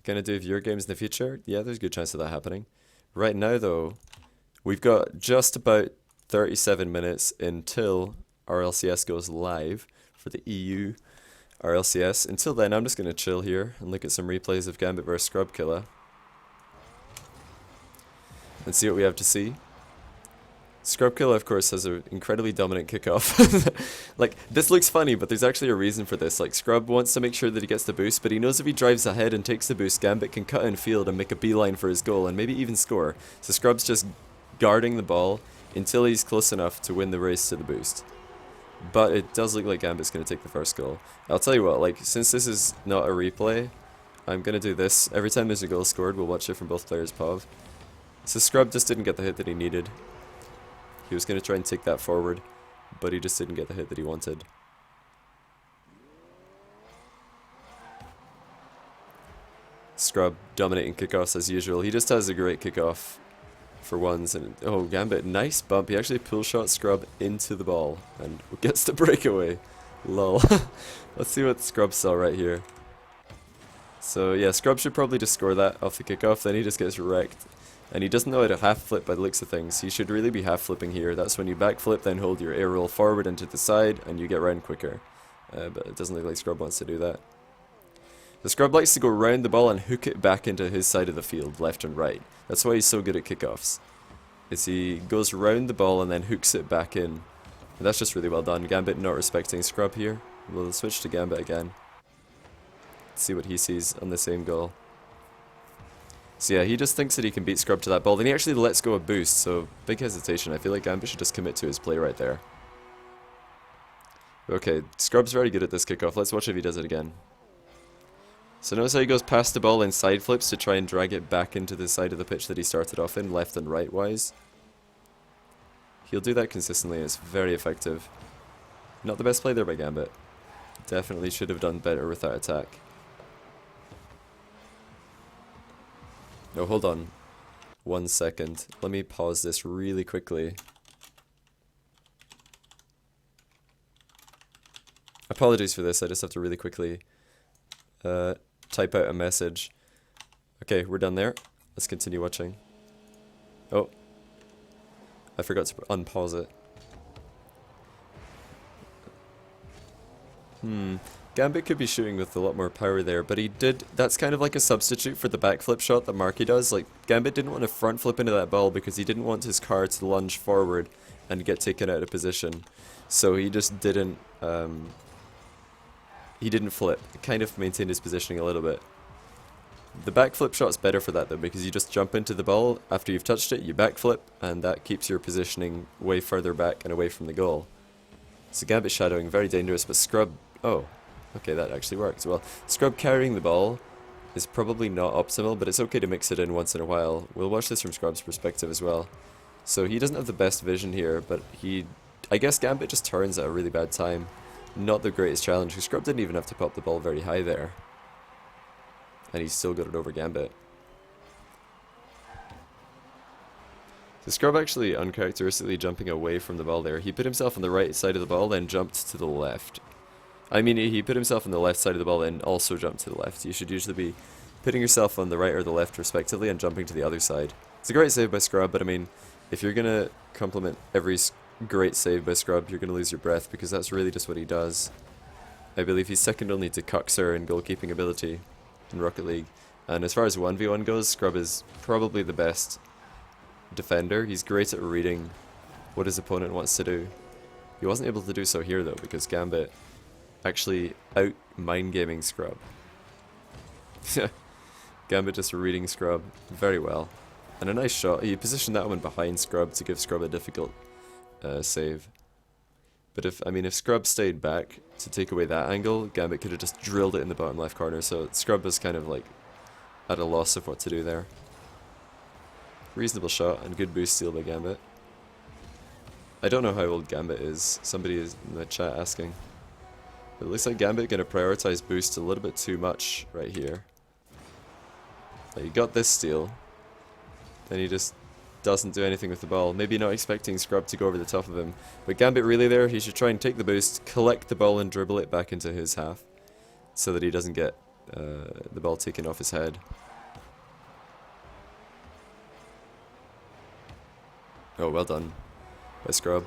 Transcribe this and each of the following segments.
Gonna do viewer games in the future? Yeah, there's a good chance of that happening. Right now, though, we've got just about 37 minutes until our LCS goes live for the EU RLCS. Until then, I'm just gonna chill here and look at some replays of Gambit vs Scrub Killa and see what we have to see. Scrub Killa, of course, has an incredibly dominant kickoff. Like, this looks funny, but there's actually a reason for this. Like, Scrub wants to make sure that he gets the boost, but he knows if he drives ahead and takes the boost, Gambit can cut in field and make a beeline for his goal and maybe even score. So Scrub's just guarding the ball until he's close enough to win the race to the boost. But it does look like Gambit's going to take the first goal. I'll tell you what, like, since this is not a replay, I'm going to do this. Every time there's a goal scored, we'll watch it from both players' POV. So Scrub just didn't get the hit that he needed. He was going to try and take that forward, but he just didn't get the hit that he wanted. Scrub dominating kickoffs as usual. He just has a great kickoff for ones. And oh, Gambit, nice bump. He actually pull shot Scrub into the ball and gets the breakaway. Lol. Let's see what Scrub saw right here. So yeah, Scrub should probably just score that off the kickoff, then he just gets wrecked. And he doesn't know how to half flip by the looks of things. He should really be half flipping here. That's when you backflip, then hold your air roll forward and to the side, and you get round quicker. But it doesn't look like Scrub wants to do that. The Scrub likes to go round the ball and hook it back into his side of the field, left and right. That's why he's so good at kickoffs. Is he goes round the ball and then hooks it back in. And that's just really well done. Gambit not respecting Scrub here. We'll switch to Gambit again. See what he sees on the same goal. So yeah, he just thinks that he can beat Scrub to that ball, then he actually lets go a boost, so big hesitation. I feel like Gambit should just commit to his play right there. Okay, Scrub's very good at this kickoff. Let's watch if he does it again. So notice how he goes past the ball and side flips to try and drag it back into the side of the pitch that he started off in, left and right wise. He'll do that consistently, it's very effective. Not the best play there by Gambit. Definitely should have done better with that attack. No, hold on. 1 second. Let me pause this really quickly. Apologies for this, I just have to really quickly type out a message. Okay, we're done there. Let's continue watching. Oh. I forgot to unpause it. Gambit could be shooting with a lot more power there, but he did. That's kind of like a substitute for the backflip shot that Marky does. Like, Gambit didn't want to front flip into that ball because he didn't want his car to lunge forward and get taken out of position. So he just didn't. He didn't flip. He kind of maintained his positioning a little bit. The backflip shot's better for that though, because you just jump into the ball after you've touched it, you backflip, and that keeps your positioning way further back and away from the goal. So Gambit shadowing, very dangerous, but Scrub. Oh. Okay, that actually works. Well, Scrub carrying the ball is probably not optimal, but it's okay to mix it in once in a while. We'll watch this from Scrub's perspective as well. So he doesn't have the best vision here, but I guess Gambit just turns at a really bad time. Not the greatest challenge, because Scrub didn't even have to pop the ball very high there. And he still got it over Gambit. So Scrub actually uncharacteristically jumping away from the ball there. He put himself on the right side of the ball, then jumped to the left. I mean, he put himself on the left side of the ball and also jumped to the left. You should usually be putting yourself on the right or the left respectively and jumping to the other side. It's a great save by Scrub, but I mean, if you're going to compliment every great save by Scrub, you're going to lose your breath because that's really just what he does. I believe he's second only to Cuxer in goalkeeping ability in Rocket League. And as far as 1v1 goes, Scrub is probably the best defender. He's great at reading what his opponent wants to do. He wasn't able to do so here though, because Gambit actually out mind gaming Scrub. Gambit just reading Scrub very well. And a nice shot. He positioned that one behind Scrub to give Scrub a difficult save. But if Scrub stayed back to take away that angle, Gambit could have just drilled it in the bottom left corner. So Scrub was kind of like at a loss of what to do there. Reasonable shot and good boost steal by Gambit. I don't know how old Gambit is. Somebody is in the chat asking. It looks like Gambit going to prioritize boost a little bit too much right here. Like, he got this steal, then he just doesn't do anything with the ball. Maybe not expecting Scrub to go over the top of him. But Gambit really there, he should try and take the boost, collect the ball and dribble it back into his half. So that he doesn't get the ball taken off his head. Oh, well done by Scrub.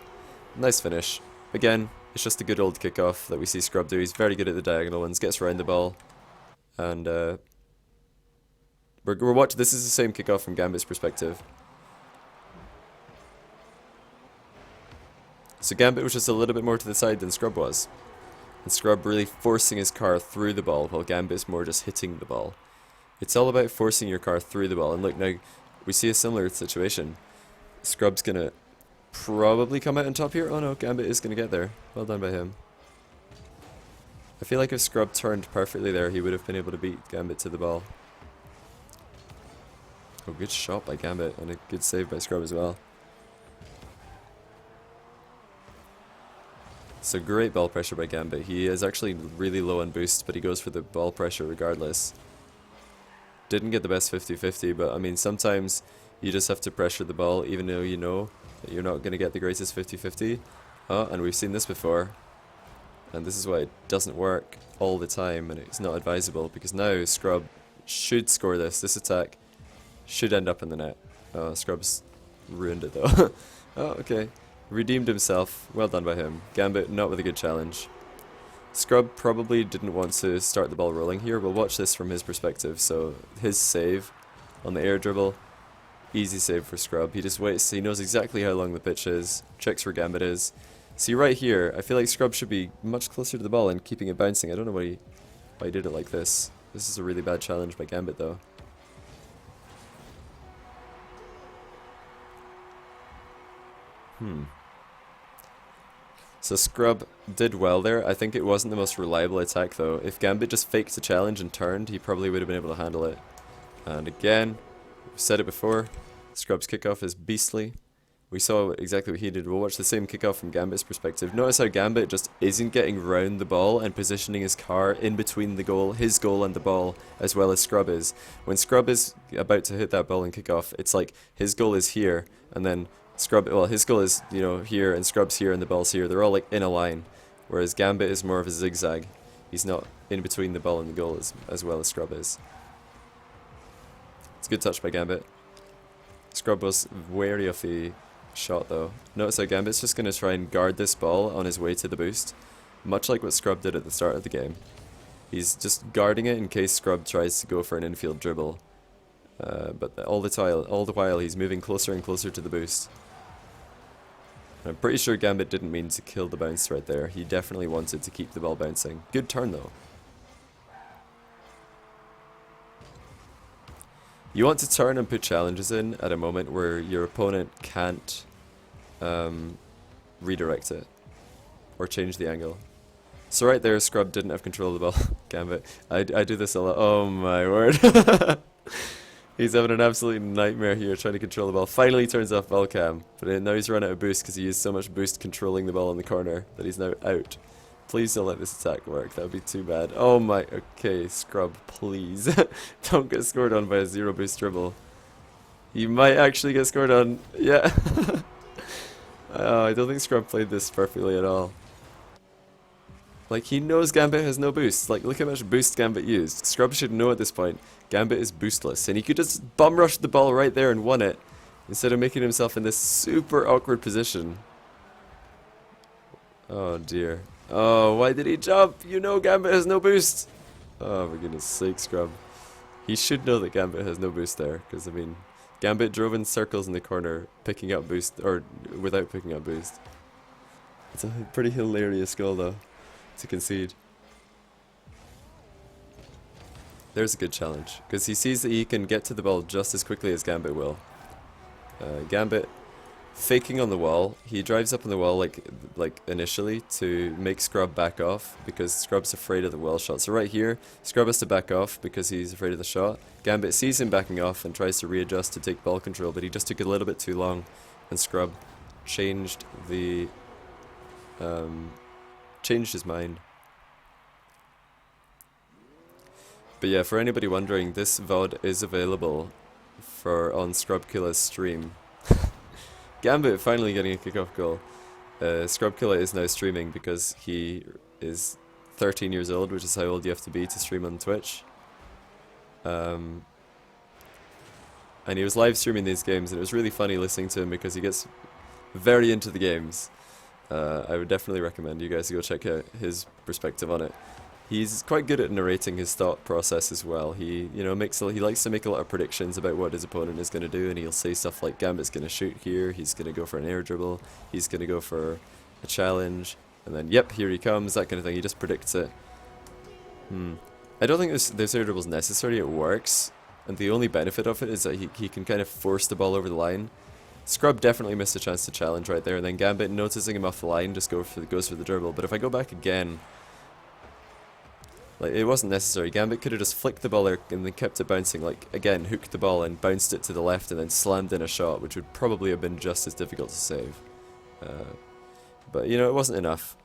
Nice finish. Again, it's just a good old kickoff that we see Scrub do. He's very good at the diagonal ones, gets around the ball. And we're watching. This is the same kickoff from Gambit's perspective. So Gambit was just a little bit more to the side than Scrub was. And Scrub really forcing his car through the ball, while Gambit's more just hitting the ball. It's all about forcing your car through the ball. And look, now we see a similar situation. Scrub's gonna probably come out on top here. Oh no, Gambit is gonna get there. Well done by him. I feel like if Scrub turned perfectly there, he would have been able to beat Gambit to the ball. Oh, good shot by Gambit, and a good save by Scrub as well. So great ball pressure by Gambit. He is actually really low on boost, but he goes for the ball pressure regardless. Didn't get the best 50-50, but I mean, sometimes you just have to pressure the ball, even though you know that you're not going to get the greatest 50-50. Oh, and we've seen this before. And this is why it doesn't work all the time, and it's not advisable, because now Scrub should score this. This attack should end up in the net. Oh, Scrub's ruined it though. Oh, okay. Redeemed himself. Well done by him. Gambit, not with a good challenge. Scrub probably didn't want to start the ball rolling here. We'll watch this from his perspective. So, his save on the air dribble. Easy save for Scrub. He just waits. He knows exactly how long the pitch is. Checks where Gambit is. See, right here, I feel like Scrub should be much closer to the ball and keeping it bouncing. I don't know why he did it like this. This is a really bad challenge by Gambit, though. So Scrub did well there. I think it wasn't the most reliable attack, though. If Gambit just faked the challenge and turned, he probably would have been able to handle it. And again, we've said it before, Scrub's kickoff is beastly. We saw exactly what he did. We'll watch the same kickoff from Gambit's perspective. Notice how Gambit just isn't getting round the ball and positioning his car in between the goal, his goal and the ball, as well as Scrub is. When Scrub is about to hit that ball and kickoff, it's like his goal is here, and then Scrub, well, his goal is, you know, here, and Scrub's here, and the ball's here. They're all like in a line, whereas Gambit is more of a zigzag. He's not in between the ball and the goal as well as Scrub is. It's a good touch by Gambit. Scrub was wary of the shot though. Notice how Gambit's just going to try and guard this ball on his way to the boost, much like what Scrub did at the start of the game. He's just guarding it in case Scrub tries to go for an infield dribble. But all the while he's moving closer and closer to the boost. I'm pretty sure Gambit didn't mean to kill the bounce right there. He definitely wanted to keep the ball bouncing. Good turn though. You want to turn and put challenges in at a moment where your opponent can't redirect it or change the angle. So right there, Scrub didn't have control of the ball. Gambit. I do this a lot. Oh my word. He's having an absolute nightmare here trying to control the ball. Finally turns off ball cam, but now he's run out of boost because he used so much boost controlling the ball in the corner that he's now out. Please don't let this attack work. That would be too bad. Oh my. Okay, Scrub, please. Don't get scored on by a zero boost dribble. You might actually get scored on. Yeah. I don't think Scrub played this perfectly at all. Like, he knows Gambit has no boost. Like, look how much boost Gambit used. Scrub should know at this point, Gambit is boostless. And he could just bum rush the ball right there and won it, instead of making himself in this super awkward position. Oh dear. Oh, why did he jump? You know Gambit has no boost. Oh, for goodness sake, Scrub. He should know that Gambit has no boost there, because, I mean, Gambit drove in circles in the corner, picking up boost, or without picking up boost. It's a pretty hilarious goal, though, to concede. There's a good challenge, because he sees that he can get to the ball just as quickly as Gambit will. Gambit faking on the wall. He drives up on the wall like initially to make Scrub back off, because Scrub's afraid of the wall shot. So right here, Scrub has to back off because he's afraid of the shot. Gambit sees him backing off and tries to readjust to take ball control, but he just took a little bit too long, and Scrub changed the changed his mind. But yeah, for anybody wondering, this VOD is available on Scrub Killa's stream. Gambit finally getting a kickoff goal. Scrub Killa is now streaming because he is 13 years old, which is how old you have to be to stream on Twitch. And he was live streaming these games, and it was really funny listening to him because he gets very into the games. I would definitely recommend you guys to go check out his perspective on it. He's quite good at narrating his thought process as well. He, you know, he likes to make a lot of predictions about what his opponent is going to do, and he'll say stuff like Gambit's going to shoot here, he's going to go for an air dribble, he's going to go for a challenge, and then yep, here he comes, that kind of thing. He just predicts it. I don't think this air dribble's necessary. It works, and the only benefit of it is that he can kind of force the ball over the line. Scrub definitely missed a chance to challenge right there, and then Gambit, noticing him off the line, just goes for the dribble. But if I go back again, like, it wasn't necessary. Gambit could have just flicked the ball out and then kept it bouncing, like, again, hooked the ball and bounced it to the left and then slammed in a shot, which would probably have been just as difficult to save. But, you know, it wasn't enough.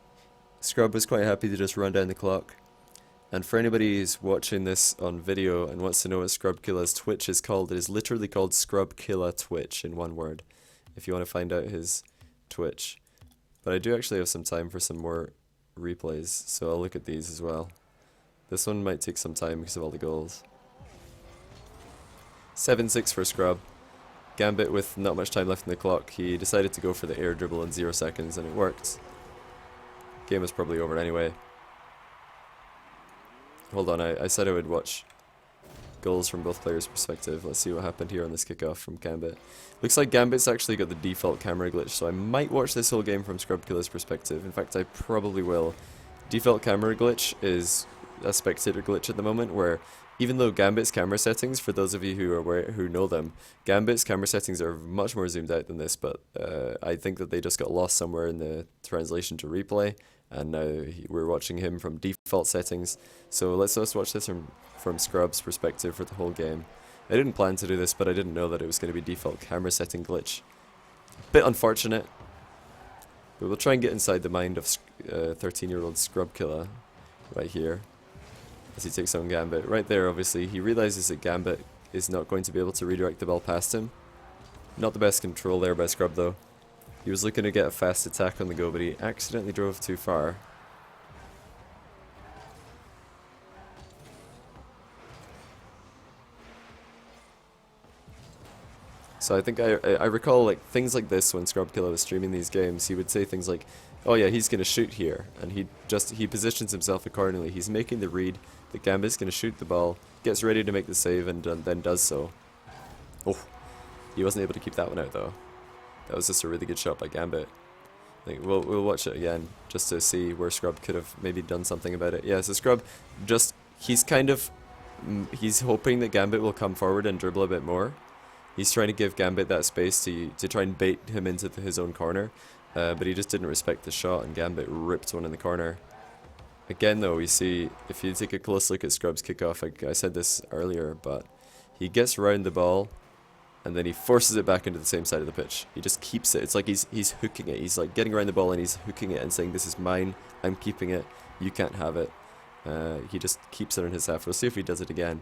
Scrub was quite happy to just run down the clock. And for anybody who's watching this on video and wants to know what Scrub Killa's Twitch is called, it is literally called Scrub Killa Twitch in one word, if you want to find out his Twitch. But I do actually have some time for some more replays, so I'll look at these as well. This one might take some time because of all the goals. 7-6 for Scrub. Gambit, with not much time left in the clock, he decided to go for the air dribble in 0 seconds, and it worked. Game was probably over anyway. Hold on, I said I would watch goals from both players' perspective. Let's see what happened here on this kickoff from Gambit. Looks like Gambit's actually got the default camera glitch, so I might watch this whole game from Scrub Killa's perspective. In fact, I probably will. Default camera glitch is a spectator glitch at the moment, where even though Gambit's camera settings, for those of you who know them, Gambit's camera settings are much more zoomed out than this, but I think that they just got lost somewhere in the translation to replay, and now we're watching him from default settings. So let's just watch this from Scrub's perspective for the whole game. I didn't plan to do this, but I didn't know that it was going to be default camera setting glitch. Bit unfortunate, but we'll try and get inside the mind of 13-year-old Scrub Killa right here as he takes on Gambit. Right there, obviously, he realizes that Gambit is not going to be able to redirect the ball past him. Not the best control there by Scrub, though. He was looking to get a fast attack on the go, but he accidentally drove too far. So I think I recall, like, things like this when Scrub Killa was streaming these games. He would say things like, oh yeah, he's going to shoot here, and he positions himself accordingly. He's making the read that Gambit's going to shoot the ball, gets ready to make the save, and then does so. Oh, he wasn't able to keep that one out, though. That was just a really good shot by Gambit. I think we'll watch it again just to see where Scrub could have maybe done something about it. Yeah, so Scrub he's hoping that Gambit will come forward and dribble a bit more. He's trying to give Gambit that space to try and bait him into his own corner, but he just didn't respect the shot, and Gambit ripped one in the corner. Again, though, we see, if you take a close look at Scrub's kickoff, I said this earlier, but he gets round the ball, and then he forces it back into the same side of the pitch. He just keeps it. It's like he's hooking it. He's like getting around the ball and he's hooking it and saying, this is mine, I'm keeping it, you can't have it. He just keeps it in his half. We'll see if he does it again.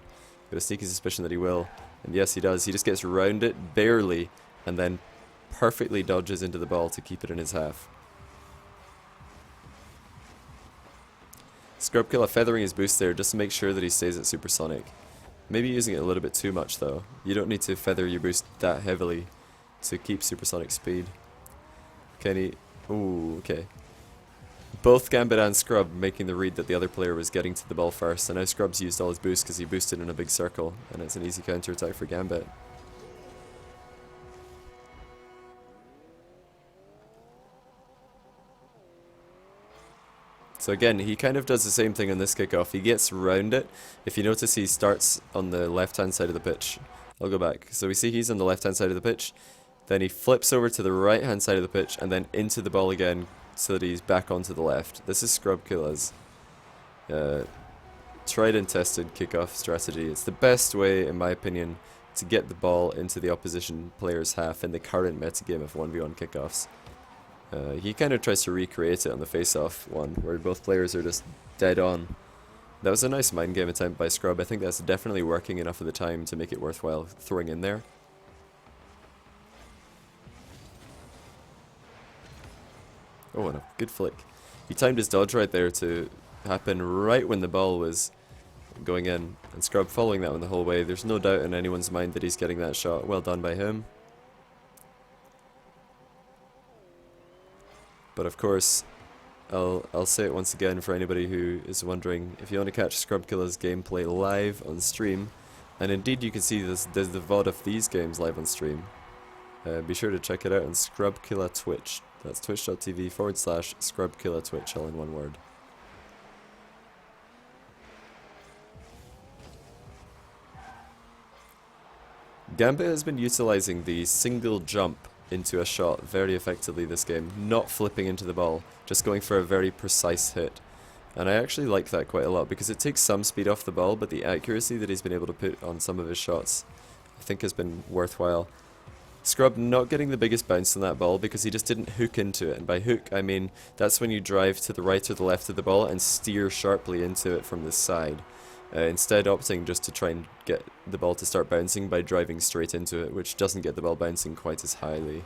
Got a sneaky suspicion that he will. And yes, he does. He just gets round it, barely, and then perfectly dodges into the ball to keep it in his half. Scrub Killa feathering his boost there just to make sure that he stays at supersonic. Maybe using it a little bit too much, though. You don't need to feather your boost that heavily to keep supersonic speed. Kenny. Ooh, okay. Both Gambit and Scrub making the read that the other player was getting to the ball first, and now Scrub's used all his boost because he boosted in a big circle, and it's an easy counter attack for Gambit. So again, he kind of does the same thing on this kickoff. He gets round it. If you notice, he starts on the left-hand side of the pitch. I'll go back. So we see he's on the left-hand side of the pitch. Then he flips over to the right-hand side of the pitch and then into the ball again so that he's back onto the left. This is Scrub Killa's tried and tested kickoff strategy. It's the best way, in my opinion, to get the ball into the opposition player's half in the current metagame of 1v1 kickoffs. He kind of tries to recreate it on the face-off one, where both players are just dead on. That was a nice mind game attempt by Scrub. I think that's definitely working enough of the time to make it worthwhile throwing in there. Oh, and a good flick. He timed his dodge right there to happened right when the ball was going in, and Scrub following that one the whole way. There's no doubt in anyone's mind that he's getting that shot. Well done by him. But of course, I'll say it once again for anybody who is wondering, if you want to catch Scrub Killa's gameplay live on stream, and indeed you can see the VOD of these games live on stream, be sure to check it out on Scrub Killa Twitch. That's twitch.tv/Scrub Killa Twitch, all in one word. Gambit has been utilizing the single jump into a shot very effectively this game, not flipping into the ball, just going for a very precise hit. And I actually like that quite a lot because it takes some speed off the ball, but the accuracy that he's been able to put on some of his shots I think has been worthwhile. Scrub not getting the biggest bounce on that ball because he just didn't hook into it, and by hook I mean that's when you drive to the right or the left of the ball and steer sharply into it from the side. Instead opting just to try and get the ball to start bouncing by driving straight into it, which doesn't get the ball bouncing quite as highly.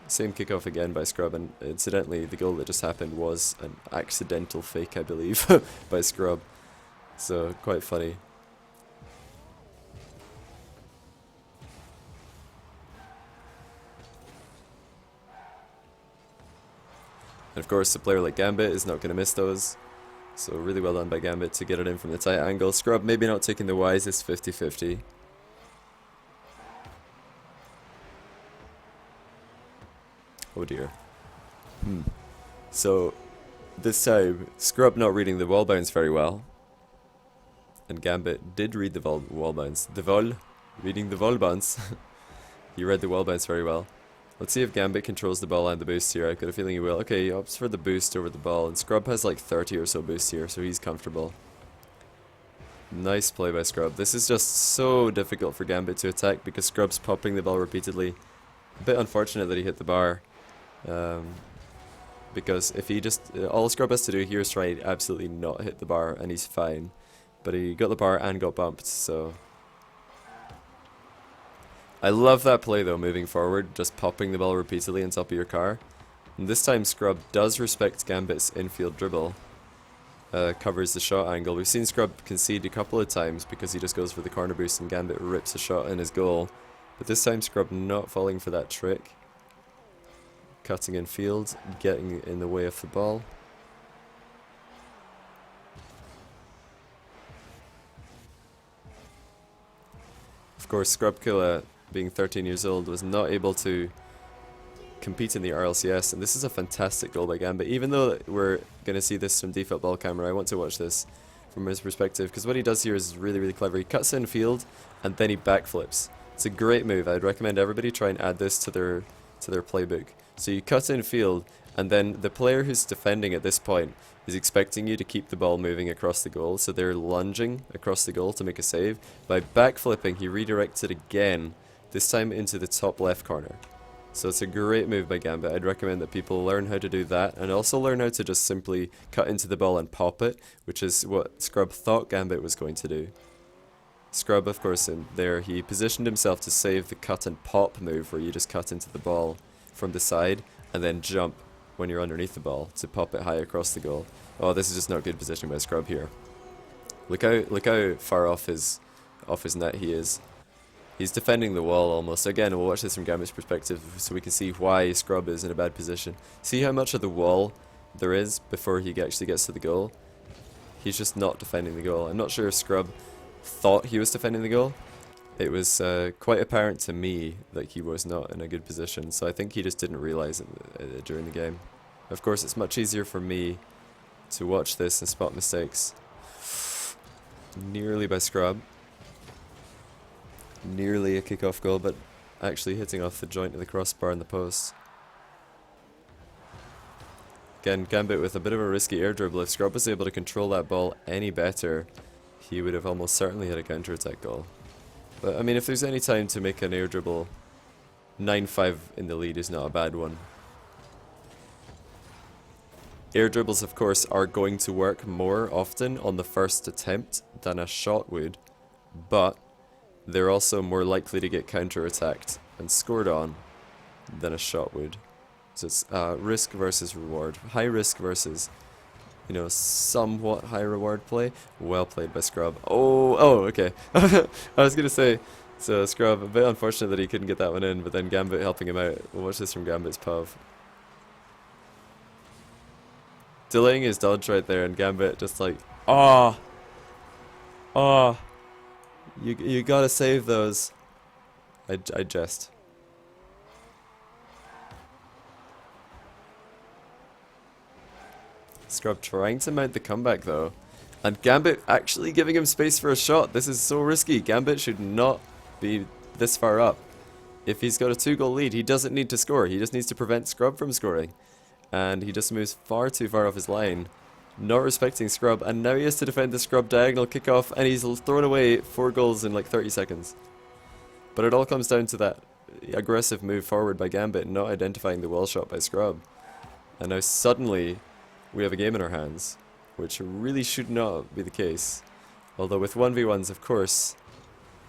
Same kickoff again by Scrub, and incidentally the goal that just happened was an accidental fake, I believe, by Scrub. So quite funny. And of course a player like Gambit is not going to miss those. So really well done by Gambit to get it in from the tight angle. Scrub maybe not taking the wisest 50-50. Oh dear. So this time Scrub not reading the wall bounce very well. And Gambit did read the wall bounce. Reading the wall bounce. He read the wall bounce very well. Let's see if Gambit controls the ball and the boost here. I've got a feeling he will. Okay, he opts for the boost over the ball, and Scrub has like 30 or so boost here, so he's comfortable. Nice play by Scrub. This is just so difficult for Gambit to attack because Scrub's popping the ball repeatedly. A bit unfortunate that he hit the bar. Because if he just... all Scrub has to do here is try and absolutely not hit the bar, and he's fine. But he got the bar and got bumped, so... I love that play though, moving forward, just popping the ball repeatedly on top of your car. And this time Scrub does respect Gambit's infield dribble. Covers the shot angle. We've seen Scrub concede a couple of times because he just goes for the corner boost and Gambit rips a shot in his goal. But this time Scrub not falling for that trick. Cutting in field, getting in the way of the ball. Of course, Scrub Killa, being 13 years old, was not able to compete in the RLCS, and this is a fantastic goal by Gambit. Even though we're going to see this from default ball camera, I want to watch this from his perspective, because what he does here is really, really clever. He cuts in field, and then he backflips. It's a great move. I'd recommend everybody try and add this to their playbook. So you cut in field, and then the player who's defending at this point is expecting you to keep the ball moving across the goal, so they're lunging across the goal to make a save. By backflipping, he redirects it again, this time into the top left corner. So it's a great move by Gambit. I'd recommend that people learn how to do that, and also learn how to just simply cut into the ball and pop it, which is what Scrub thought Gambit was going to do. Scrub, of course, in there, he positioned himself to save the cut and pop move, where you just cut into the ball from the side, and then jump when you're underneath the ball to pop it high across the goal. Oh, this is just not good positioning by Scrub here. Look how far off his net he is. He's defending the wall almost. Again, we'll watch this from Gambit's perspective so we can see why Scrub is in a bad position. See how much of the wall there is before he actually gets to the goal? He's just not defending the goal. I'm not sure if Scrub thought he was defending the goal. It was quite apparent to me that he was not in a good position, so I think he just didn't realize it during the game. Of course, it's much easier for me to watch this and spot mistakes. Nearly by Scrub. Nearly a kickoff goal, but actually hitting off the joint of the crossbar and the post. Again, Gambit with a bit of a risky air dribble. If Scrub was able to control that ball any better, he would have almost certainly hit a counter-attack goal. But I mean, if there's any time to make an air dribble, 9-5 in the lead is not a bad one. Air dribbles, of course, are going to work more often on the first attempt than a shot would, but they're also more likely to get counter-attacked and scored on than a shot would. So it's risk versus reward. High risk versus you know, somewhat high reward play. Well played by Scrub. Oh, okay. I was gonna say, so Scrub, a bit unfortunate that he couldn't get that one in, but then Gambit helping him out. We'll watch this from Gambit's POV. Delaying his dodge right there, and Gambit just like, you gotta save those. I jest. Scrub trying to mount the comeback though. And Gambit actually giving him space for a shot. This is so risky. Gambit should not be this far up. If he's got a 2-goal lead, he doesn't need to score. He just needs to prevent Scrub from scoring. And he just moves far too far off his line. Not respecting Scrub. And now he has to defend the Scrub diagonal kickoff. And he's thrown away 4 goals in like 30 seconds. But it all comes down to that aggressive move forward by Gambit, not identifying the wall shot by Scrub. And now suddenly we have a game in our hands, which really should not be the case. Although with 1v1s, of course,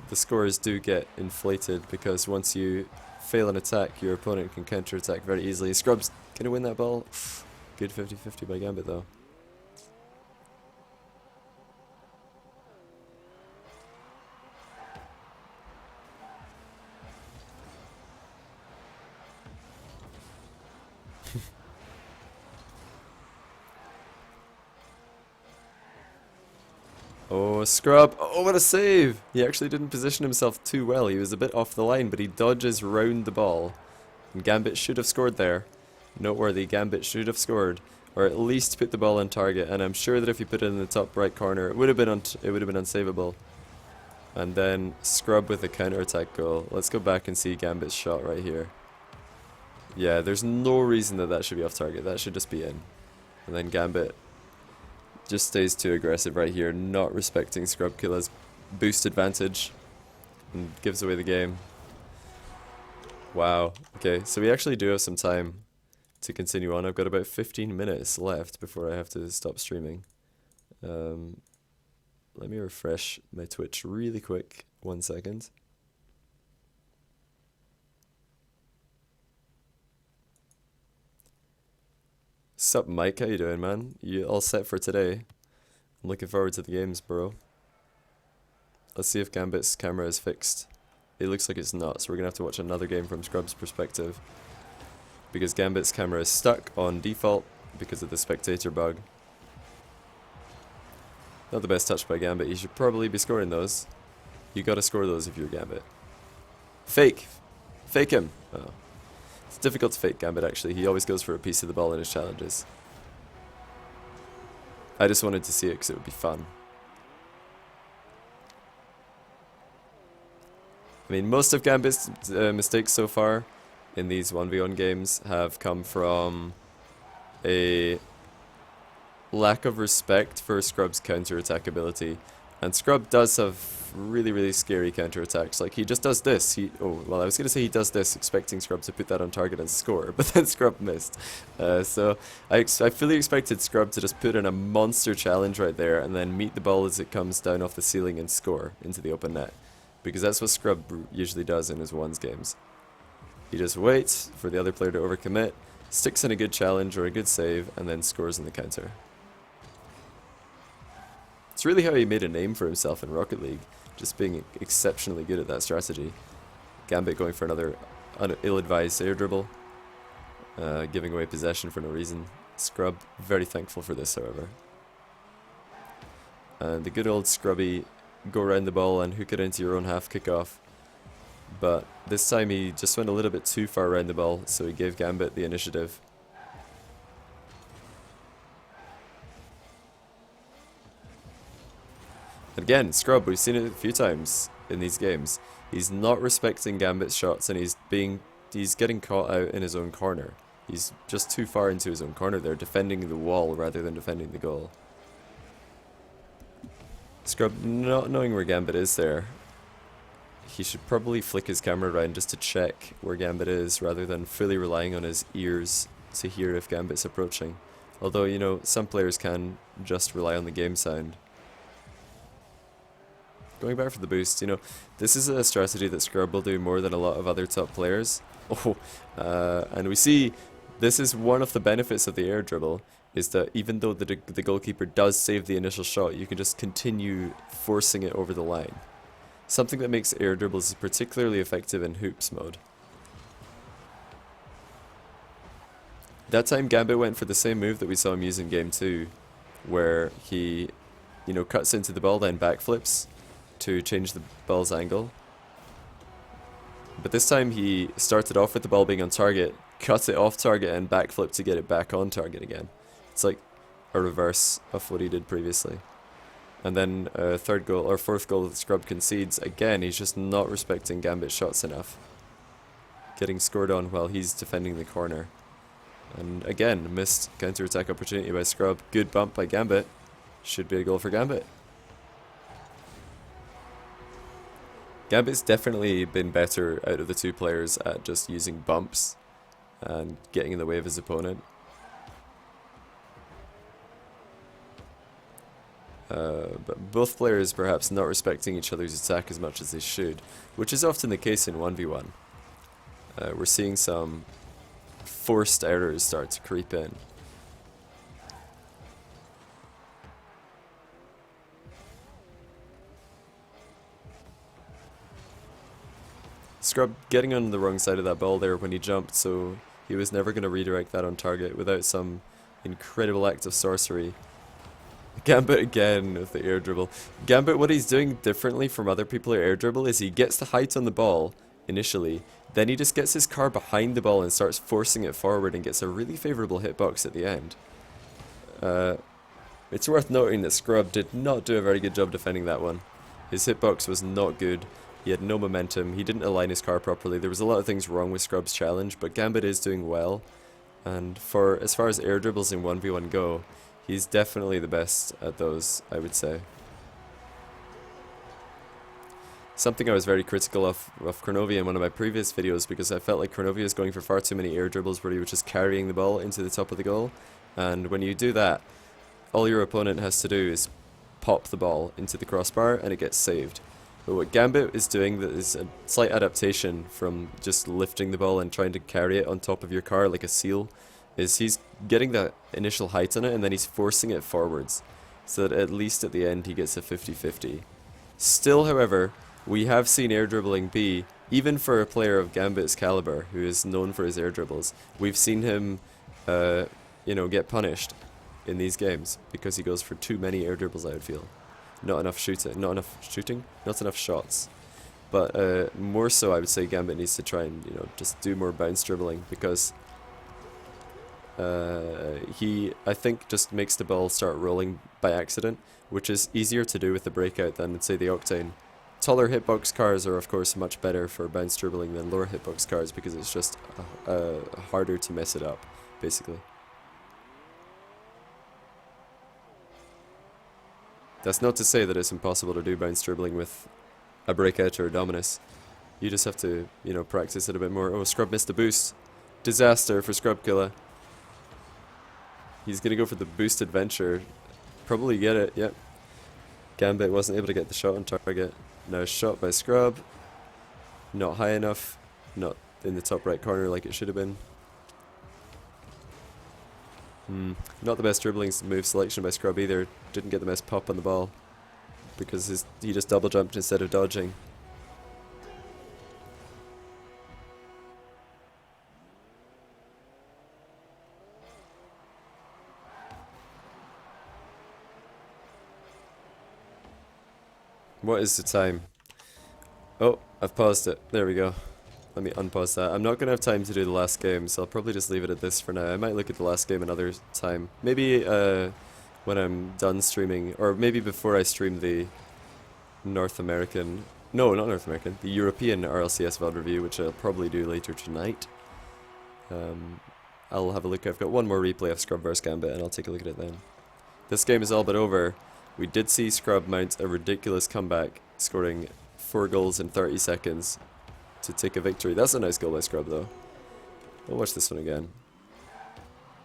the scores do get inflated because once you fail an attack, your opponent can counter-attack very easily. Scrub's gonna win that ball. Good 50-50 by Gambit though. Oh, Scrub. Oh, what a save! He actually didn't position himself too well. He was a bit off the line, but he dodges round the ball. And Gambit should have scored there. Noteworthy, Gambit should have scored. Or at least put the ball on target. And I'm sure that if he put it in the top right corner, it would have been unsavable. And then Scrub with a counter-attack goal. Let's go back and see Gambit's shot right here. Yeah, there's no reason that that should be off target. That should just be in. And then Gambit just stays too aggressive right here, not respecting Scrub Killa's boost advantage, and gives away the game. Wow. Okay, so we actually do have some time to continue on. I've got about 15 minutes left before I have to stop streaming. Let me refresh my Twitch really quick. 1 second. Sup, Mike? How you doing, man? You all set for today? I'm looking forward to the games, bro. Let's see if Gambit's camera is fixed. It looks like it's not, so we're gonna have to watch another game from Scrub's perspective. Because Gambit's camera is stuck on default because of the spectator bug. Not the best touch by Gambit. You should probably be scoring those. You gotta score those if you're Gambit. Fake! Fake him! Oh. It's difficult to fake Gambit actually, he always goes for a piece of the ball in his challenges. I just wanted to see it because it would be fun. I mean, most of Gambit's mistakes so far in these 1v1 games have come from a lack of respect for Scrub's counter-attack ability. And Scrub does have really scary counter-attacks. Like, he just does this. I was going to say he does this, expecting Scrub to put that on target and score, but then Scrub missed. So I fully expected Scrub to just put in a monster challenge right there and then meet the ball as it comes down off the ceiling and score into the open net. Because that's what Scrub usually does in his ones games. He just waits for the other player to overcommit, sticks in a good challenge or a good save, and then scores in the counter. It's really how he made a name for himself in Rocket League, just being exceptionally good at that strategy. Gambit going for another ill-advised air dribble, giving away possession for no reason. Scrub, very thankful for this, however. And the good old Scrubby, go around the ball and hook it into your own half kickoff. But this time he just went a little bit too far around the ball, so he gave Gambit the initiative. Again, Scrub, we've seen it a few times in these games. He's not respecting Gambit's shots and he's getting caught out in his own corner. He's just too far into his own corner there, defending the wall rather than defending the goal. Scrub not knowing where Gambit is there. He should probably flick his camera around just to check where Gambit is rather than fully relying on his ears to hear if Gambit's approaching. Although, you know, some players can just rely on the game sound. Going back for the boost, you know, this is a strategy that Scrub will do more than a lot of other top players. And we see this is one of the benefits of the air dribble, is that even though the goalkeeper does save the initial shot, you can just continue forcing it over the line. Something that makes air dribbles particularly effective in hoops mode. That time Gambit went for the same move that we saw him use in game 2, where he, you know, cuts into the ball then backflips to change the ball's angle. But this time he started off with the ball being on target, cut it off target and backflip to get it back on target again. It's like a reverse of what he did previously. And then third goal or fourth goal that Scrub concedes, again he's just not respecting Gambit's shots enough. Getting scored on while he's defending the corner. And again, missed counter-attack opportunity by Scrub. Good bump by Gambit. Should be a goal for Gambit. Gambit's definitely been better out of the two players at just using bumps and getting in the way of his opponent. But both players perhaps not respecting each other's attack as much as they should, which is often the case in 1v1. We're seeing some forced errors start to creep in. Scrub getting on the wrong side of that ball there when he jumped, so he was never going to redirect that on target without some incredible act of sorcery. Gambit again with the air dribble. Gambit, what he's doing differently from other people who air dribble is he gets the height on the ball initially, then he just gets his car behind the ball and starts forcing it forward and gets a really favourable hitbox at the end. It's worth noting that Scrub did not do a very good job defending that one. His hitbox was not good, he had no momentum, he didn't align his car properly. There was a lot of things wrong with Scrub's challenge, but Gambit is doing well. And as far as air dribbles in 1v1 go, he's definitely the best at those, I would say. Something I was very critical of Kronovia in one of my previous videos because I felt like Kronovia was going for far too many air dribbles where he was just carrying the ball into the top of the goal. And when you do that, all your opponent has to do is pop the ball into the crossbar and it gets saved. But what Gambit is doing that is a slight adaptation from just lifting the ball and trying to carry it on top of your car like a seal, is he's getting that initial height on it and then he's forcing it forwards so that at least at the end he gets a 50-50. Still, however, we have seen air dribbling be, even for a player of Gambit's caliber who is known for his air dribbles, we've seen him get punished in these games because he goes for too many air dribbles, I would feel. Not enough shooting, not enough shots. But more so I would say Gambit needs to try and just do more bounce dribbling because he, I think, just makes the ball start rolling by accident, which is easier to do with the breakout than, say, the Octane. Taller hitbox cars are of course much better for bounce dribbling than lower hitbox cars because it's just harder to mess it up, basically. That's not to say that it's impossible to do bounce dribbling with a breakout or a Dominus. You just have to, practice it a bit more. Oh, Scrub missed the boost. Disaster for Scrub Killa. He's gonna go for the boost adventure. Probably get it, yep. Gambit wasn't able to get the shot on target. Now shot by Scrub. Not high enough. Not in the top right corner like it should have been. Not the best dribbling move selection by Scrub either. Didn't get the best pop on the ball because he just double jumped instead of dodging. What is the time? Oh, I've paused it. There we go. Let me unpause that. I'm not going to have time to do the last game, so I'll probably just leave it at this for now. I might look at the last game another time. Maybe when I'm done streaming, or maybe before I stream the North American... No, not North American. The European RLCS VOD review, which I'll probably do later tonight. I'll have a look. I've got one more replay of Scrub vs Gambit, and I'll take a look at it then. This game is all but over. We did see Scrub mount a ridiculous comeback, scoring 4 goals in 30 seconds to take a victory. That's a nice goal by Scrub though. We'll watch this one again.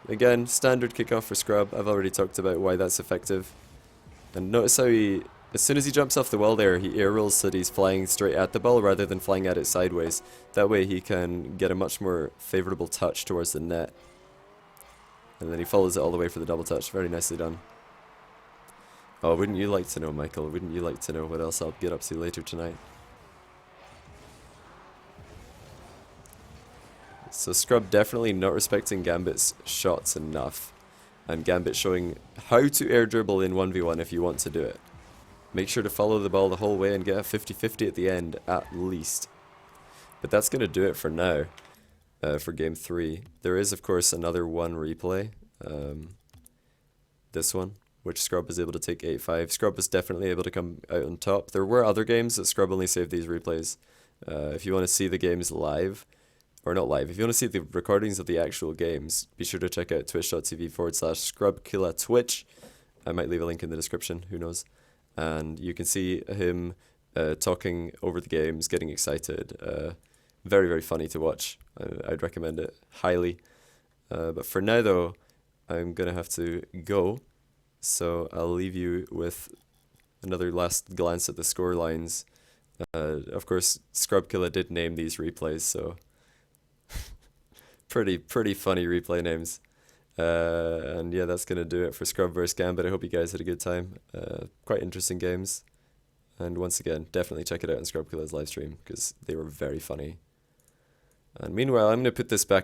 Again, standard kickoff for Scrub. I've already talked about why that's effective. And notice how as soon as he jumps off the wall there, he air rolls so that he's flying straight at the ball rather than flying at it sideways. That way he can get a much more favourable touch towards the net. And then he follows it all the way for the double touch. Very nicely done. Oh, wouldn't you like to know, Michael? Wouldn't you like to know what else I'll get up to later tonight? So Scrub definitely not respecting Gambit's shots enough. And Gambit showing how to air dribble in 1v1 if you want to do it. Make sure to follow the ball the whole way and get a 50-50 at the end, at least. But that's going to do it for now, for Game 3. There is, of course, another one replay. This one, which Scrub was able to take 8-5. Scrub was definitely able to come out on top. There were other games that Scrub only saved these replays. If you want to see the games live, or not live, if you want to see the recordings of the actual games, be sure to check out twitch.tv/ScrubKilla Twitch. I might leave a link in the description, who knows. And you can see him talking over the games, getting excited. Very, very funny to watch. I'd recommend it highly. But for now, though, I'm going to have to go. So I'll leave you with another last glance at the score lines. Of course, ScrubKilla did name these replays, so pretty funny replay names. And yeah, that's going to do it for Scrub vs Gambit. I hope you guys had a good time. Quite interesting games. And once again, definitely check it out on ScrubKilla's live stream, because they were very funny. And meanwhile, I'm going to put this back